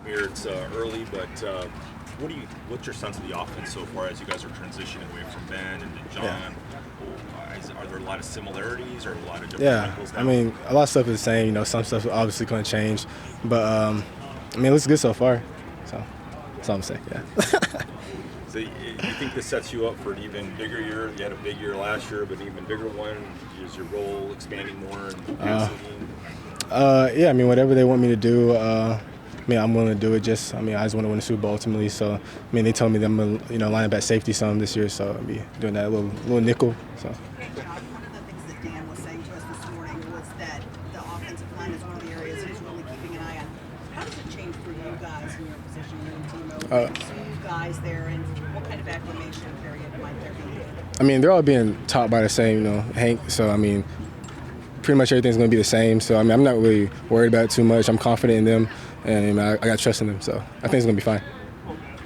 Jahmyr, it's early, but what's your sense of the offense so far as you guys are transitioning away from Ben and John? Yeah. Are there a lot of similarities or a lot of different wrinkles now? I mean, a lot of stuff is the same. You know, some stuff obviously going to change, but I mean, it looks good so far. So that's all I'm saying. Yeah. So you think this sets you up for an even bigger year? You had a big year last year, but an even bigger one. Is your role expanding more in the passing game? Yeah. I mean, whatever they want me to do. I mean, I'm willing to do it. I just want to win the Super Bowl ultimately. So, I mean, they told me that I'm gonna, line up at safety some this year. So I'll be doing that little nickel. So. One of the things that Dan was saying to us this morning was that the offensive line is one of the areas he's really keeping an eye on. How does it change for you guys in your position, you and Timo? See you guys there, and what kind of acclimation period might there be? I mean, they're all being taught by the same, Hank. So I mean, pretty much everything's going to be the same. So I mean, I'm not really worried about it too much. I'm confident in them, and I got trust in them. So I think it's going to be fine.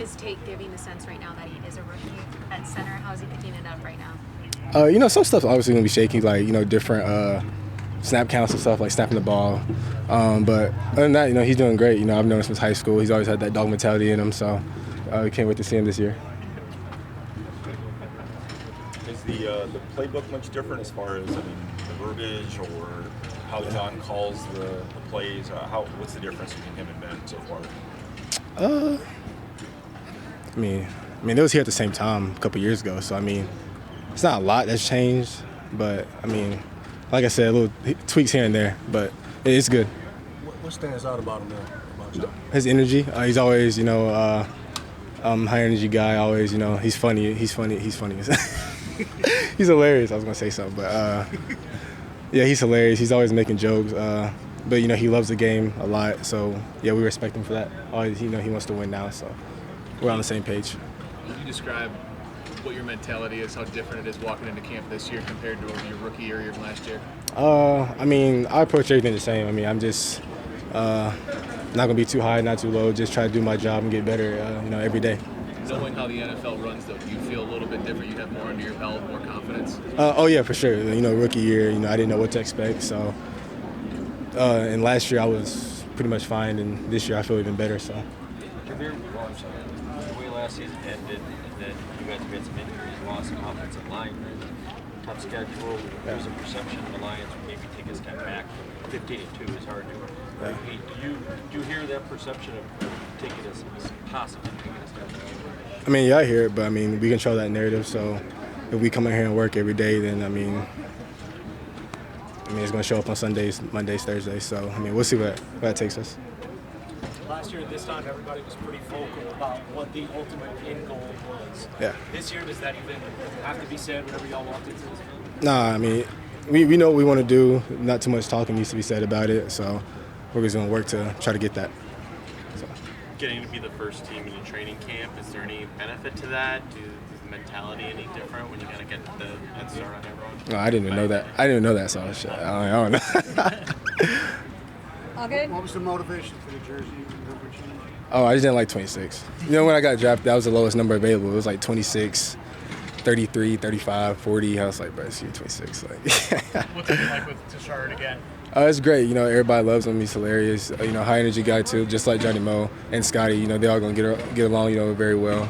Is Tate giving the sense right now that he is a rookie at center? How's he picking it up right now? Some stuff's obviously going to be shaky, like, different snap counts and stuff, like snapping the ball. But other than that, he's doing great. I've known him since high school. He's always had that dog mentality in him. So we can't wait to see him this year. Is the playbook much different as far as, the verbiage or how John calls the plays? What's the difference between him and Ben so far? I mean, they was here at the same time a couple years ago. So, I mean, it's not a lot that's changed. But, I mean, like I said, little tweaks here and there. But it's good. What stands out about him there, about John? His energy. He's always, high energy guy. Always, he's funny. He's funny. He's hilarious. I was gonna say something, but yeah, he's hilarious. He's always making jokes. But he loves the game a lot. So yeah, we respect him for that. Always, he wants to win now. So we're on the same page. Can you describe what your mentality is? How different it is walking into camp this year compared to your rookie year from last year? I mean, I approach everything the same. I mean, I'm just not gonna be too high, not too low. Just try to do my job and get better. Every day. Knowing how the NFL runs, though, do you feel a little bit different? You have more under your belt, more confidence? Oh, yeah, for sure. Rookie year, I didn't know what to expect. So, and last year I was pretty much fine, and this year I feel even better. So. The way last season ended, and then you guys had some injuries, lost some offensive line, tough schedule. There's a perception the Lions would maybe take a step back. 15-2 is hard to. Yeah. Do you hear that perception of taking possibly taking a step back? I mean, yeah, I hear it, but I mean, we control that narrative. So if we come in here and work every day, then I mean, it's going to show up on Sundays, Mondays, Thursdays. So I mean, we'll see where that takes us. Last year at this time, everybody was pretty vocal about what the ultimate end goal was. Yeah. This year, does that even have to be said? Whatever y'all want it to. Nah, I mean, we know what we want to do. Not too much talking needs to be said about it. So we're just going to work to try to get that. So. Getting to be the first team in your training camp, is there any benefit to that? Is the mentality any different when you got to get the head start on everyone? No, I didn't even know that. I didn't even know that, so shit. I don't know. All good? What was the motivation for the jersey? Oh, I just didn't like 26. When I got drafted, that was the lowest number available. It was like 26, 33, 35, 40. I was like, bro, it's 26. Like, What's it like with Tashard again? It's great. Everybody loves him. He's hilarious. High energy guy too, just like Johnny Mo and Scotty. They all gonna get along, very well.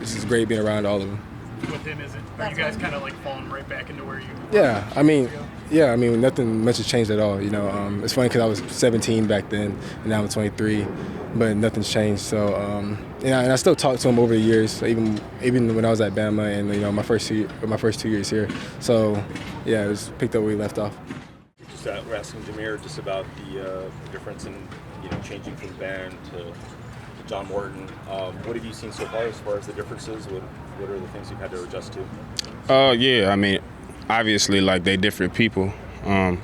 It's just great being around all of them. With him, are you guys kind of like falling right back into where you? Yeah, I mean, nothing much has changed at all. It's funny because I was 17 back then, and now I'm 23, but nothing's changed. So, and I still talk to him over the years, even when I was at Bama and my first 2 years here. So, yeah, it was picked up where we left off. We're asking Jahmyr just about the difference in changing from Ben to John Morton. What have you seen so far as the differences? What are the things you've had to adjust to? Yeah, I mean, obviously, like, they different people. Ben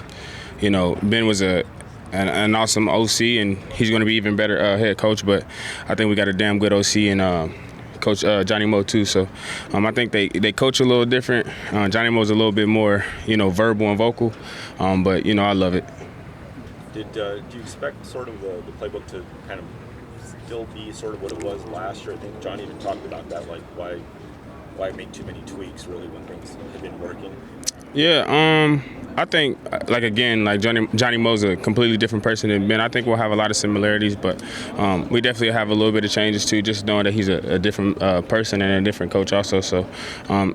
was an awesome OC, and he's going to be even better head coach. But I think we got a damn good OC and Coach Johnny Mo too. So I think they coach a little different. Johnny Mo's a little bit more verbal and vocal, but I love it. Do you expect sort of the playbook to kind of still be sort of what it was last year? I think Johnny even talked about that, like why make too many tweaks really when things have been working? Yeah, I think, like Johnny Mo's a completely different person than Ben. I think we'll have a lot of similarities, but we definitely have a little bit of changes too, just knowing that he's a different person and a different coach also. So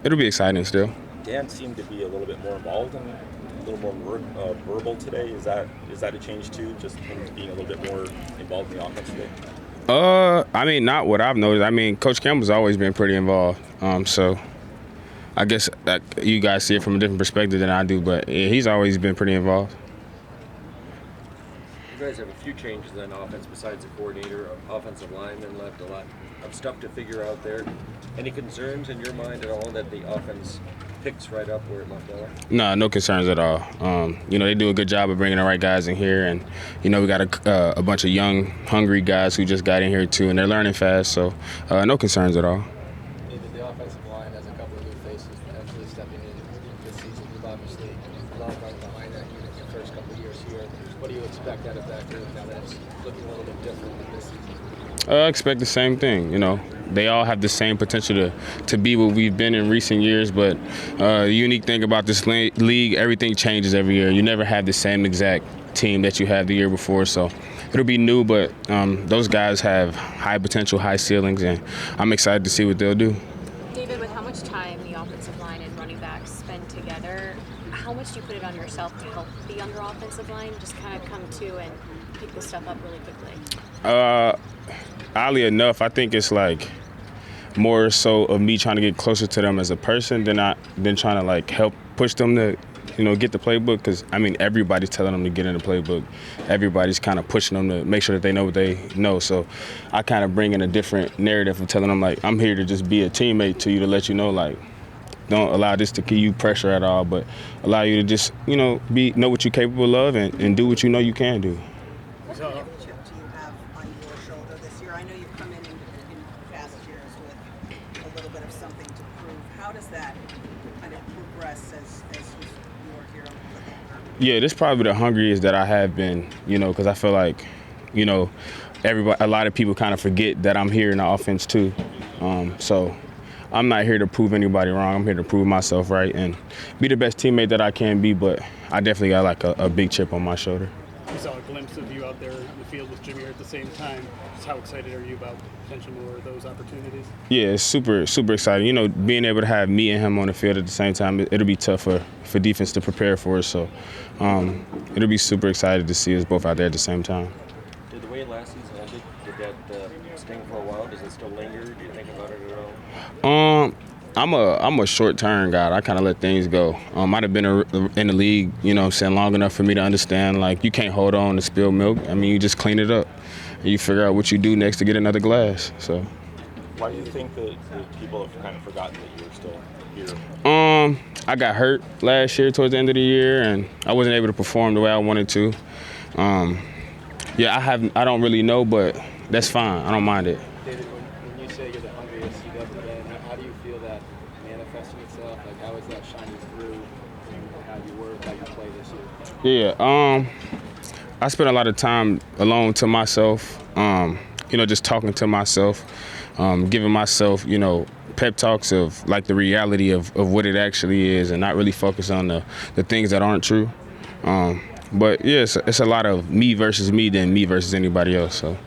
it'll be exciting still. Dan seemed to be a little bit more involved and a little more verbal today. Is that a change too, just him being a little bit more involved in the offense today? I mean, not what I've noticed. I mean, Coach Campbell's always been pretty involved. So I guess that you guys see it from a different perspective than I do, but yeah, he's always been pretty involved. You guys have a few changes on offense besides the coordinator. Offensive lineman left, a lot of stuff to figure out there. Any concerns in your mind at all that the offense picks right up where it left off? No concerns at all. They do a good job of bringing the right guys in here, and we got a bunch of young, hungry guys who just got in here too, and they're learning fast. So no concerns at all. David, the offensive line has a couple of new faces potentially stepping in this season. You've obviously loved right behind that unit your first couple of years here. What do you expect out of that group now that it's looking a little bit different than this season? I expect the same thing. They all have the same potential to be what we've been in recent years, but the unique thing about this league, everything changes every year. You never have the same exact team that you had the year before, so it'll be new, but those guys have high potential, high ceilings, and I'm excited to see what they'll do. David, with how much time the offensive line and running backs spend together, how much do you put it on yourself to help the younger offensive line just kind of come to and pick this stuff up really quickly? Oddly enough, I think it's like more so of me trying to get closer to them as a person than trying to like help push them to get the playbook, because I mean everybody's telling them to get in the playbook. Everybody's kind of pushing them to make sure that they know what they know. So I kind of bring in a different narrative of telling them like I'm here to just be a teammate to you, to let you know like don't allow this to give you pressure at all, but allow you to just know what you're capable of and do what you know you can do. What championship do you have on your shoulder this year? I know you've come in past years with a little bit of something to prove. How does that kind of progress as you are here a little bit longer? Yeah, this is probably the hungriest that I have been, because I feel like, a lot of people kind of forget that I'm here in the offense too. So I'm not here to prove anybody wrong. I'm here to prove myself right and be the best teammate that I can be, but I definitely got like a big chip on my shoulder. We saw a glimpse of you out there in the field with Jahmyr at the same time. Just how excited are you about potential more of those opportunities? Yeah, it's super, super exciting. Being able to have me and him on the field at the same time, it'll be tough for defense to prepare for us. So it'll be super excited to see us both out there at the same time. Did the way last season ended, did that sting for a while? Does it still linger? Do you think about it at all? I'm a short-term guy. I kind of let things go. I'd have been in the league, long enough for me to understand, like, you can't hold on to spilled milk. I mean, you just clean it up. And you figure out what you do next to get another glass. So. Why do you think that people have kind of forgotten that you're still here? I got hurt last year towards the end of the year, and I wasn't able to perform the way I wanted to. I don't really know, but that's fine. I don't mind it. David, when you say you're the hungriest you've ever been, how do you feel that manifesting itself? Like, how is that shining through in how you work, how you play this year? Yeah, I spent a lot of time alone to myself, just talking to myself, giving myself, pep talks of like the reality of what it actually is, and not really focus on the things that aren't true. But yeah, it's a lot of me versus me than me versus anybody else. So.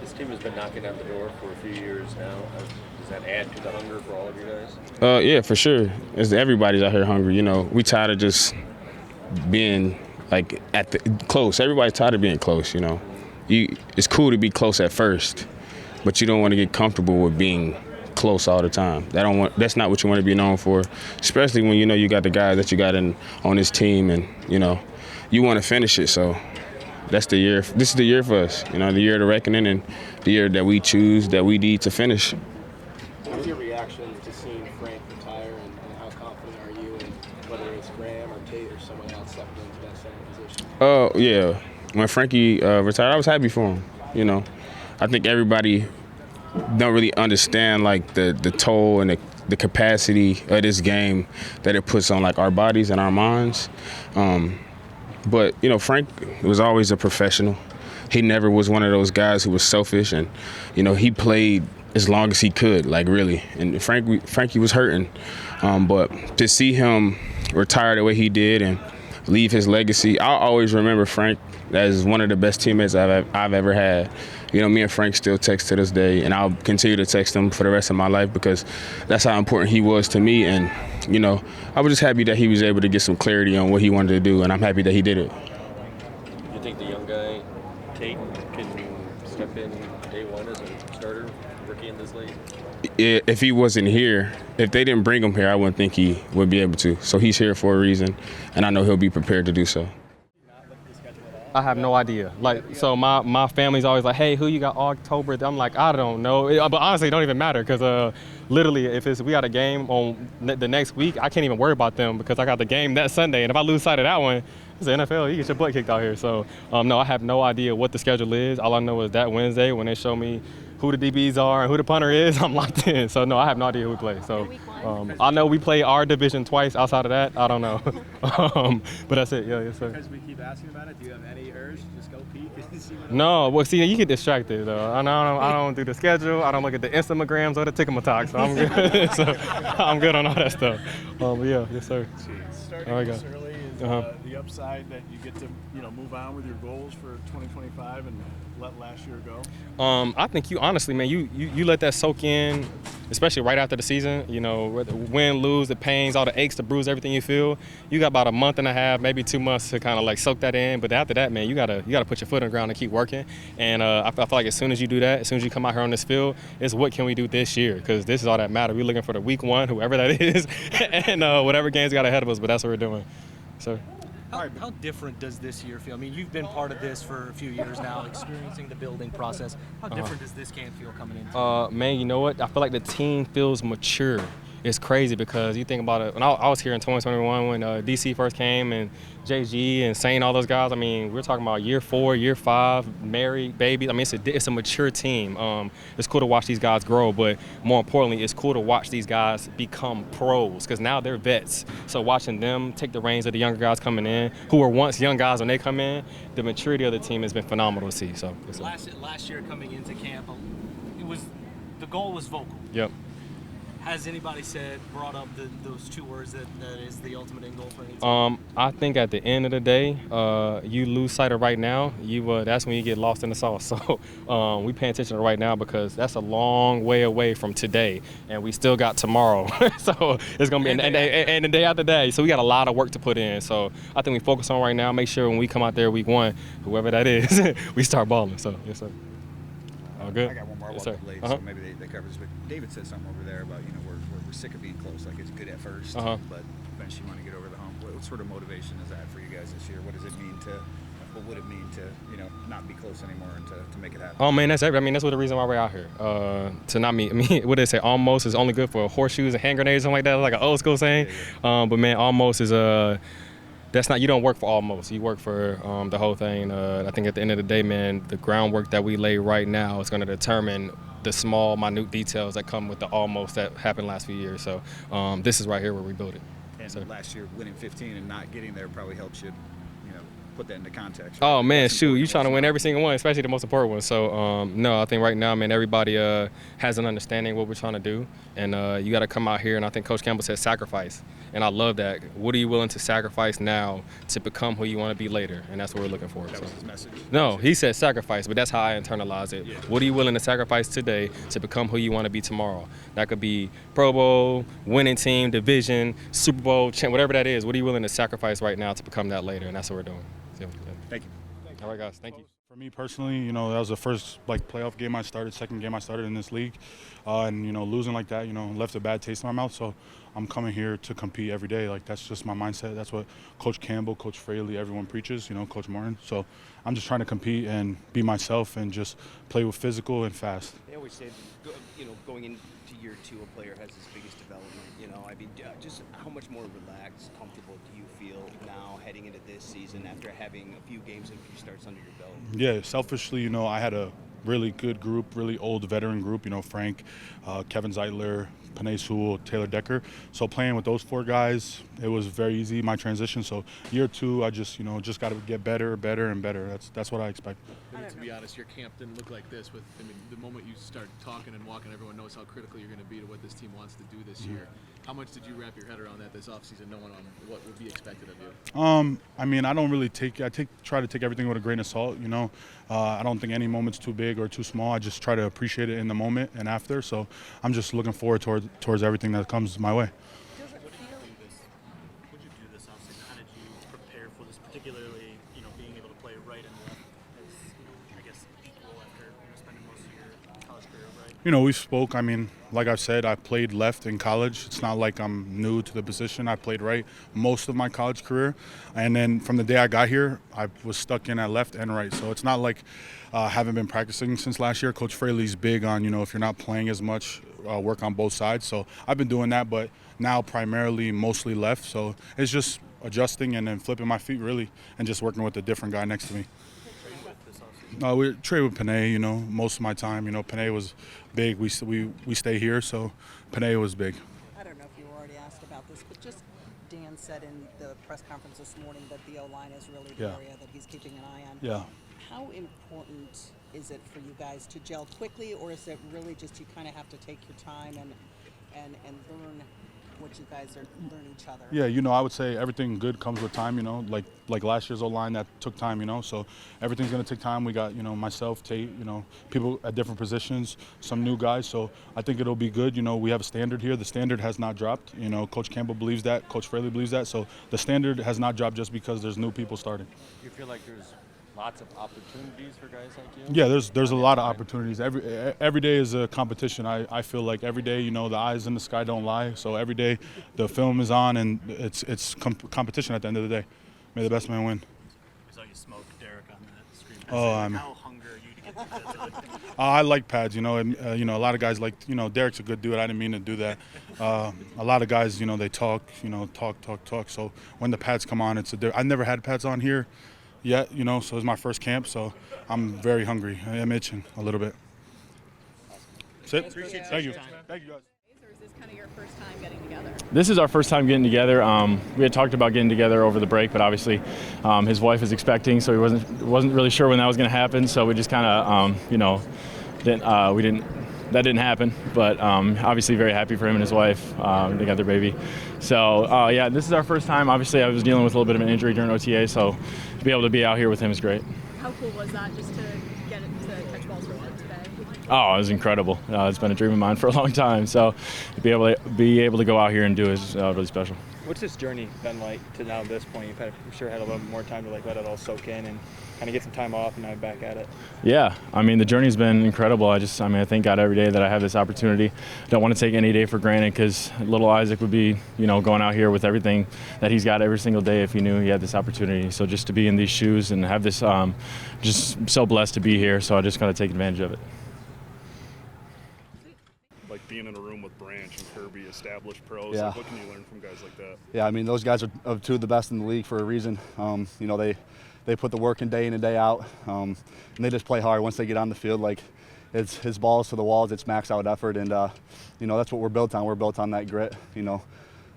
This team has been knocking on the door for a few years now. Does that add to the hunger for all of you guys? Yeah, for sure. Everybody's out here hungry. We tired of just being like close. Everybody's tired of being close. It's cool to be close at first, but you don't want to get comfortable with being close all the time. That's not what you want to be known for, especially when you got the guys that you got on this team, and you want to finish it. So that's the year. This is the year for us. The year of the reckoning, and the year that we choose that we need to finish. What's your reaction to seeing Frank retire, and how confident are you in whether it's Graham or Tate or someone else stepping into that center position? Oh yeah, when Frankie retired, I was happy for him. I think everybody don't really understand like the toll and the capacity of this game that it puts on like our bodies and our minds. But Frank was always a professional. He never was one of those guys who was selfish, and he played as long as he could, like really. And Frankie was hurting, but to see him retire the way he did and leave his legacy. I'll always remember Frank as one of the best teammates I've ever had. You know, me and Frank still text to this day, and I'll continue to text him for the rest of my life because that's how important he was to me. And, you know, I was just happy that he was able to get some clarity on what he wanted to do, and I'm happy that he did it. You think the young guy, Tate, can step in day one as a starter, rookie in this league? If he wasn't here, if they didn't bring him here, I wouldn't think he would be able to. So he's here for a reason, and I know he'll be prepared to do so. I have no idea. Like, so my family's always like, hey, who you got October? I'm like, I don't know. But honestly, it don't even matter because literally, if we got a game on the next week, I can't even worry about them because I got the game that Sunday. And if I lose sight of that one, it's the NFL. You get your butt kicked out here. So, no, I have no idea what the schedule is. All I know is that Wednesday when they show me who the DBs are and who the punter is, I'm locked in. So, no, I have no idea who we play. So, I know we play our division twice. Outside of that, I don't know. But that's it. Yeah, yes, sir. Because we keep asking about it, do you have any urge to just go peek and see what No, well, see, you get distracted, though. I don't do the schedule. I don't look at the Instagrams or the Tickamatalk, so I'm good. So I'm good on all that stuff. But yeah, yes, sir. Starting All right, this guys. early is the upside that you get to move on with your goals for 2025 and let last year go? I think you honestly, man, you let that soak in, especially right after the season. You know, win, lose, the pains, all the aches, the bruise, everything you feel. You got about a month and a half, maybe 2 months to kind of like soak that in. But after that, man, you gotta put your foot on the ground and keep working. And I feel like as soon as you do that, as soon as you come out here on this field, it's what can we do this year? Because this is all that matters. We're looking for the week one, whoever that is, and whatever games got ahead of us. But that's what we're doing. So. How different does this year feel? I mean, you've been part of this for a few years now, experiencing the building process. How different does this camp feel coming into? Man, you know what? I feel like the team feels mature. It's crazy because you think about it. When I was here in 2021 when DC first came and JG and Saint, all those guys. I mean, we're talking about year 4, year 5, married, babies. I mean, it's a mature team. It's cool to watch these guys grow, but more importantly, it's cool to watch these guys become pros because now they're vets. So watching them take the reins of the younger guys coming in, who were once young guys when they come in, the maturity of the team has been phenomenal to see. So last year coming into camp, the goal was vocal. Yep. Has anybody brought up those 2 words that is the ultimate end goal for any team? I think at the end of the day, you lose sight of right now. That's when you get lost in the sauce. So we pay attention to right now because that's a long way away from today, and we still got tomorrow. So it's gonna be and the day after day. So we got a lot of work to put in. So I think we focus on right now. Make sure when we come out there week 1, whoever that is, we start balling. So yes, sir. All good. I got one more Yes, about sir. the Blades, so maybe they cover this. But David said something over there about we're sick of being close. Like it's good at first, but eventually you want to get over the hump. What sort of motivation is that for you guys this year? What does it mean what would it mean to not be close anymore and to make it happen? Oh man, that's what the reason why we're out here. To not meet. I mean, what did they say? Almost is only good for horseshoes and hand grenades, something like that. Like an old school saying. Yeah. But man, almost is that's not, you don't work for almost. You work for the whole thing. I think at the end of the day, man, the groundwork that we lay right now is going to determine the small, minute details that come with the almost that happened last few years. So this is right here where we build it. And last year, winning 15 and not getting there probably helps you, put that into context. Right? Oh man, shoot, you trying to win every single one, especially the most important one. So no, I think right now, man, everybody has an understanding of what we're trying to do, and you got to come out here. And I think Coach Campbell said sacrifice, and I love that. What are you willing to sacrifice now to become who you want to be later? And that's what we're looking for. That was his message. No, he said sacrifice, but that's how I internalize it. Yeah. What are you willing to sacrifice today to become who you want to be tomorrow? That could be Pro Bowl, winning team, division, Super Bowl, whatever that is. What are you willing to sacrifice right now to become that later? And that's what we're doing. Thank you. All right, guys. Thank you. For me personally, that was the first playoff game I started, second game I started in this league, and losing like that, left a bad taste in my mouth. So I'm coming here to compete every day. Like that's just my mindset. That's what Coach Campbell, Coach Fraley, everyone preaches. Coach Martin. So I'm just trying to compete and be myself and just play with physical and fast. They always say, going into year 2, a player has his biggest development. I mean, just how much more relaxed, comfortable do you feel now heading into this season after having a few games and a few starts under your belt? Yeah, selfishly, I had a really good group, really old veteran group. You know, Frank, Kevin Zeitler, Panay Sewell, Taylor Decker. So playing with those 4 guys, it was very easy, my transition. So year 2, I just, you know, just got to get better, better, and better. That's what I expect. I mean, to be honest, your camp didn't look like this. I mean, the moment you start talking and walking, everyone knows how critical you're going to be to what this team wants to do this year. How much did you wrap your head around that this offseason, knowing on what would be expected of you? I mean, I don't really try to take everything with a grain of salt, you know. I don't think any moment's too big or too small. I just try to appreciate it in the moment and after. So I'm just looking forward towards everything that comes my way. What did you do this offseason? How did you prepare for this, particularly, you know, being able to play right and left as, you know, I guess equal after, you know, spending most of your college career, right? You know, we spoke. I mean, like I've said, I played left in college. It's not like I'm new to the position. I played right most of my college career. And then from the day I got here, I was stuck in at left and right. So it's not like I haven't been practicing since last year. Coach Fraley's big on, you know, if you're not playing as much, work on both sides. So I've been doing that, but now primarily mostly left. So it's just adjusting and then flipping my feet, really, and just working with a different guy next to me. We trade with Panay, you know, most of my time. You know, Panay was big. We stay here, so Panay was big. I don't know if you were already asked about this, but just Dan said in the press conference this morning that the O-line is really the area that he's keeping an eye on. Yeah. How important is it for you guys to gel quickly, or is it really just you kind of have to take your time and learn what you guys learn each other? Yeah, you know, I would say everything good comes with time, you know, like last year's O-line that took time, you know, so everything's going to take time. We got, you know, myself, Tate, you know, people at different positions, some new guys, so I think it'll be good. You know, we have a standard here. The standard has not dropped. You know, Coach Campbell believes that. Coach Fraley believes that. So the standard has not dropped just because there's new people starting. Do you feel like there's lots of opportunities for guys like you? Yeah, there's a lot of opportunities. Every day is a competition. I feel like every day, you know, the eyes in the sky don't lie. So every day the film is on, and it's competition at the end of the day. May the best man win. I saw you smoke Derek on that screen. Oh, how hungry are you to get to that? I like pads, you know, and you know, a lot of guys like, you know, Derek's a good dude. I didn't mean to do that. A lot of guys, you know, they talk. So when the pads come on, I never had pads on here yet, you know, so it's my first camp, so I'm very hungry. I am itching a little bit. Sit. Thank you. Thank you, guys. Or is this kind of your first time getting together? This is our first time getting together. We had talked about getting together over the break, but obviously his wife is expecting, so he wasn't really sure when that was going to happen. So we just kind of, you know, that didn't happen. But obviously very happy for him and his wife. They got their baby. So yeah, this is our first time. Obviously I was dealing with a little bit of an injury during OTA, so to be able to be out here with him is great. How cool was that just to get it to catch balls for him today? Oh, it was incredible. It's been a dream of mine for a long time. So to be able to go out here and do it is really special. What's this journey been like to now this point? You've I'm sure had a little more time to like let it all soak in and kind of get some time off, and now back at it. Yeah, I mean the journey's been incredible. I thank God every day that I have this opportunity. I don't want to take any day for granted, because little Isaac would be, you know, going out here with everything that he's got every single day if he knew he had this opportunity. So just to be in these shoes and have this, just so blessed to be here. So I just got to take advantage of it. Like being in a room with Branch and Kirby, established pros, yeah. like what can you learn from guys like that? Yeah, I mean, those guys are two of the best in the league for a reason. You know, they put the work in and day out, and they just play hard. Once they get on the field, like it's his balls to the walls, it's max out effort, and you know, that's what we're built on. We're built on that grit, you know.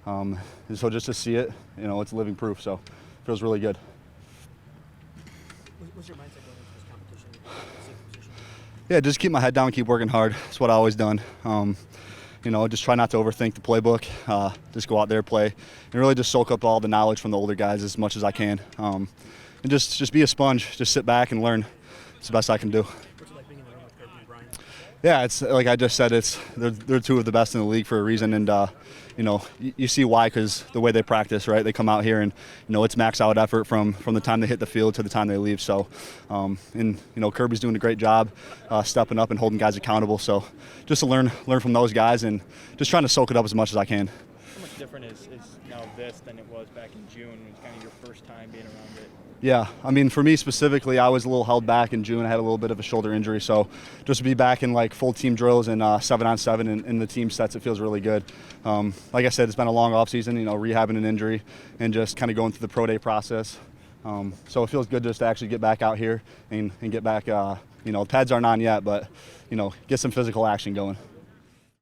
And so just to see it, you know, it's living proof. So it feels really good. What's your mindset going into this competition? Yeah, just keep my head down, keep working hard. That's what I've always done. You know, just try not to overthink the playbook. Just go out there, play, and really just soak up all the knowledge from the older guys as much as I can. And just be a sponge. Just sit back and learn. It's the best I can do. What's it like being in the room with Kirby and Brian? Yeah, it's like I just said. They're two of the best in the league for a reason, and you know, you see why, because the way they practice, right? They come out here and, you know, it's max out effort from the time they hit the field to the time they leave. So, and you know, Kirby's doing a great job stepping up and holding guys accountable. So, just to learn from those guys and just trying to soak it up as much as I can. How much different is now this than it was back in June? It was kind of your first time being around it. Yeah, I mean, for me specifically, I was a little held back in June. I had a little bit of a shoulder injury, so just to be back in like full team drills and 7-on-7 in the team sets, it feels really good. Like I said, it's been a long off season, you know, rehabbing an injury and just kind of going through the pro day process. So it feels good just to actually get back out here and get back, you pads aren't on yet, but get some physical action going.